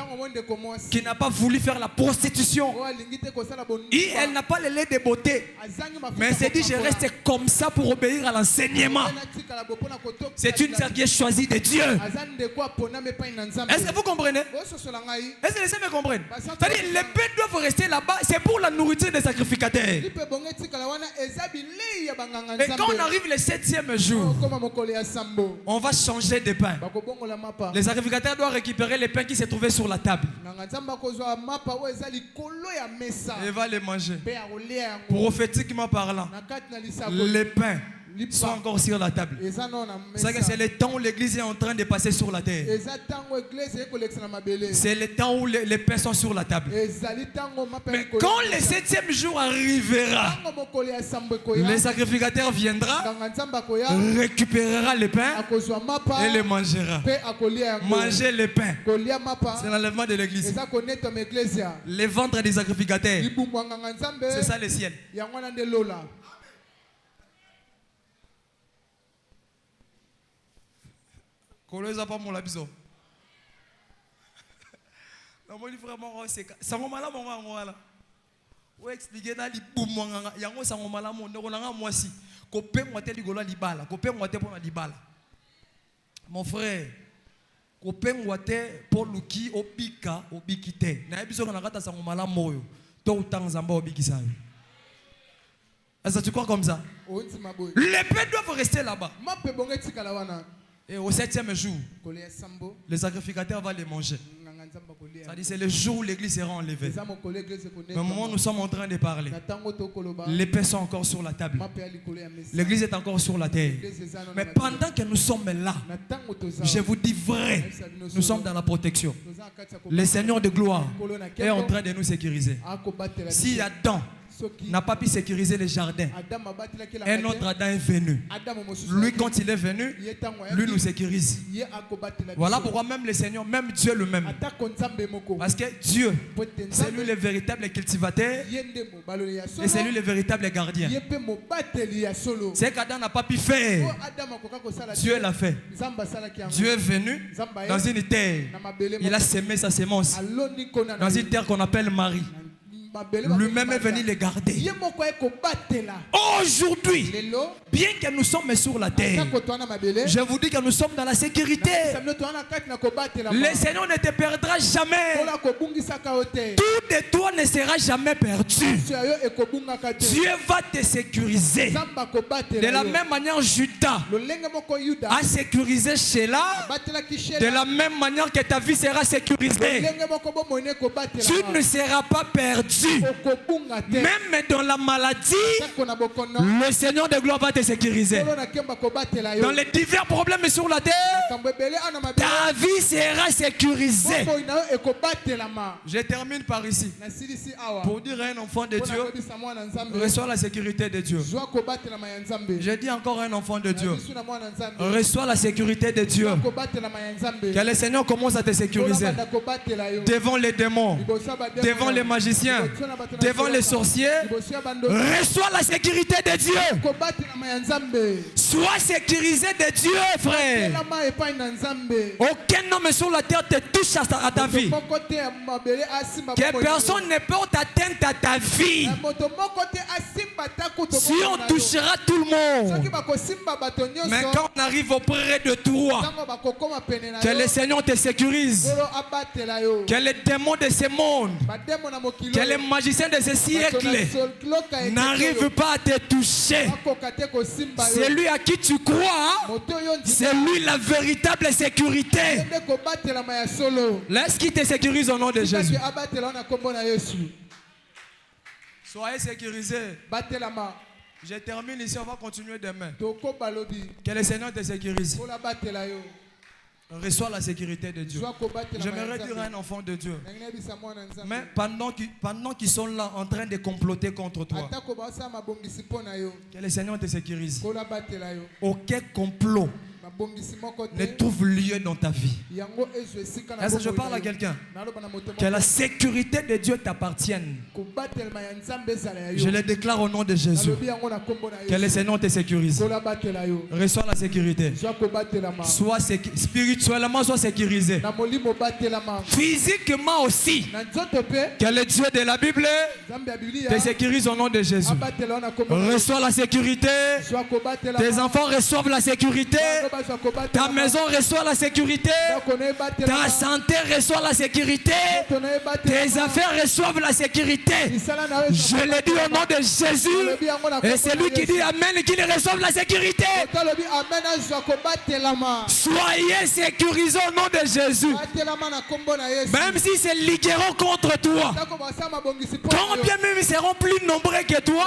qui n'a pas voulu faire la prostitution, et elle n'a pas le lait de beauté, mais elle s'est dit je reste comme ça pour obéir à l'enseignement. C'est une sœur qui est choisie de Dieu. Est-ce que vous comprenez? Est-ce que les sœurs me comprennent? C'est-à-dire les bêtes doivent rester là-bas, c'est pour la nourriture des sacrificateurs. Et quand on arrive le 7e jour, on va changer de pain. Les sacrificateurs doivent récupérer les pains qui se trouvaient sur la table et va les manger. Prophétiquement parlant, les pains sont encore sur la table. C'est le temps où l'église est en train de passer sur la terre. C'est le temps où les pains sont sur la table. Mais quand le 7e jour arrivera, le sacrificateur viendra, récupérera les pains et les mangera. Manger les pains, c'est l'enlèvement de l'église. Les ventres des sacrificateurs, c'est ça le ciel. Koloza pas mon labiso. Non moi vraiment c'est sango malamu ngwana. Ou expliquer na li bumwanga yango sango malamu ndoko nanga mwasi. Ko pe ngwate ligolo libala, ko pe ngwate pona libala. Mon frère, ko pe ngwate pour luki obika obikite. Na biso na kata sango malamu oyo. To utanzamba obikisa. Est-ce que tu crois comme ça? Les pères doivent rester là-bas. Et au 7e jour, les sacrificateurs vont les manger. C'est le jour où l'église sera enlevée. Mais au moment où nous sommes en train de parler, les pains sont encore sur la table. L'église est encore sur la terre. Mais pendant que nous sommes là, je vous dis vrai, nous sommes dans la protection. Le Seigneur de gloire est en train de nous sécuriser. Si Adam n'a pas pu sécuriser les jardins, un autre Adam est venu. Lui, quand il est venu, lui nous sécurise. Voilà pourquoi même le Seigneur, même Dieu lui-même, parce que Dieu, c'est lui le véritable cultivateur et c'est lui le véritable gardien. C'est qu'Adam n'a pas pu faire, Dieu l'a fait. Dieu est venu dans une terre, il a semé sa semence dans une terre qu'on appelle Marie. Lui-même est venu les garder. Aujourd'hui, bien que nous sommes sur la terre, je vous dis que nous sommes dans la sécurité. Le Seigneur ne te perdra jamais. Tout de toi ne sera jamais perdu. Dieu va te sécuriser. De la même manière, Judas a sécurisé Sheila. De la même manière que ta vie sera sécurisée. Tu ne seras pas perdu. Même dans la maladie, le Seigneur de gloire va te sécuriser. Dans les divers problèmes sur la terre, ta vie sera sécurisée. Je termine par ici. Pour dire à un enfant de Dieu, reçois la sécurité de Dieu. Je dis encore à un enfant de Dieu, reçois la sécurité de Dieu. Que le Seigneur commence à te sécuriser devant les démons, devant les magiciens, devant les sorciers. Reçois la sécurité de Dieu. Sois sécurisé de Dieu, frère. Aucun homme sur la terre te touche à ta vie. Que personne ne porte atteinte à ta vie. Si on touchera tout le monde, mais quand on arrive auprès de toi, que le Seigneur te sécurise. Que les démons de ce monde, que les magiciens de ce siècle n'arrivent pas à te toucher. C'est lui à qui tu crois. C'est lui la véritable sécurité. Laisse qu'il te sécurise au nom de Jésus. Soyez sécurisés. Je termine ici, on va continuer demain. Toko balobi. Que le Seigneur te sécurise. Kola batela yo. Reçois la sécurité de Dieu. Joa ko batela. J'aimerais dire à un enfant de Dieu. Nangina bisa mwana nzambe. Mais pendant qu'ils sont là en train de comploter contre toi, Atako ba sa mabongisi pona yo. que le Seigneur te sécurise. Kola batela yo. Aucun complot Mabongisi moko te. ne trouve lieu dans ta vie. Yango ezo esika na. Est-ce que je parle à quelqu'un? Naloba na moto. Que la sécurité de Dieu t'appartienne. Ko batela ya nzambe ezala yo. Je le déclare au nom de Jésus. Nalobi yango na kombo na yo. Que le Seigneur te sécurise. Kola batela yo. Reçois la sécurité. Joa ko batela ma. Sois spirituellement, sois sécurisé. Na molimo batela ma. Physiquement aussi. Na nzoto pe. Que le Dieu de la Bible Nzambe ya Biblia. te sécurise au nom de Jésus. Abatela na kombo na yo. Reçois la sécurité. Joa ko batela. Tes enfants reçoivent la sécurité. Ta maison reçoit la sécurité. Ta santé reçoit la sécurité. Tes affaires reçoivent la sécurité. Je le dis au nom de Jésus. Et celui qui dit Amen, qu'il reçoive la sécurité. Soyez sécurisés au nom de Jésus. Même si c'est ligueront contre toi. Quand bien même ils seront plus nombreux que toi.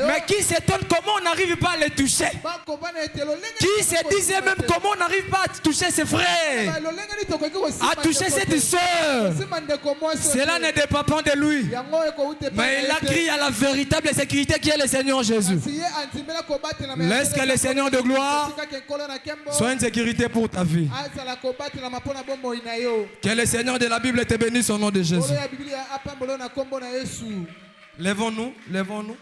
Mais qui s'étonne comment on n'arrive pas à les toucher. Qui se disait même comment on n'arrive pas à toucher ses frères, à toucher cette soeur. Cela ne dépend pas de lui, mais il a crié à la véritable sécurité qui est le Seigneur Jésus. Laisse que le Seigneur de gloire soit une sécurité pour ta vie. Que le Seigneur de la Bible te bénisse au nom de Jésus. Lèvons-nous, lèvons-nous.